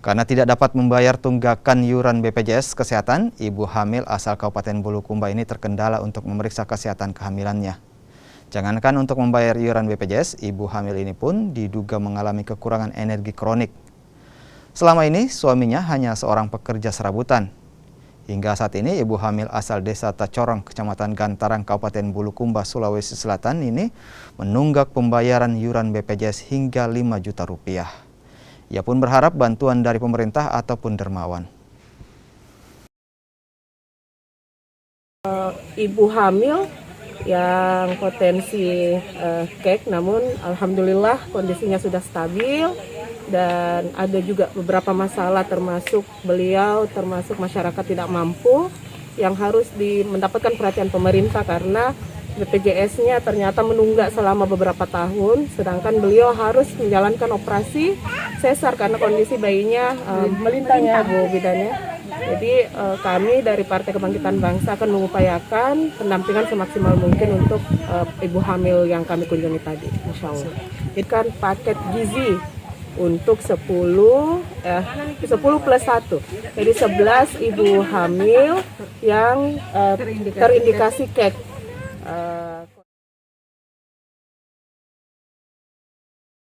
Karena tidak dapat membayar tunggakan iuran BPJS Kesehatan, ibu hamil asal Kabupaten Bulukumba ini terkendala untuk memeriksa kesehatan kehamilannya. Jangankan untuk membayar iuran BPJS, ibu hamil ini pun diduga mengalami kekurangan energi kronik. Selama ini, suaminya hanya seorang pekerja serabutan. Hingga saat ini, ibu hamil asal Desa Tacorong, Kecamatan Gantarang, Kabupaten Bulukumba, Sulawesi Selatan ini menunggak pembayaran iuran BPJS hingga 5 juta rupiah. Ia pun berharap bantuan dari pemerintah ataupun dermawan. Ibu hamil yang potensi kek, namun alhamdulillah kondisinya sudah stabil dan ada juga beberapa masalah termasuk masyarakat tidak mampu yang harus mendapatkan perhatian pemerintah karena BPJS-nya ternyata menunggak selama beberapa tahun, sedangkan beliau harus menjalankan operasi sesar karena kondisi bayinya melintang ya Bu Bidannya. Jadi kami dari Partai Kebangkitan Bangsa akan mengupayakan pendampingan semaksimal mungkin untuk ibu hamil yang kami kunjungi tadi, insya Allah. Ini kan paket gizi untuk 10 plus 1, jadi 11 ibu hamil yang terindikasi kek.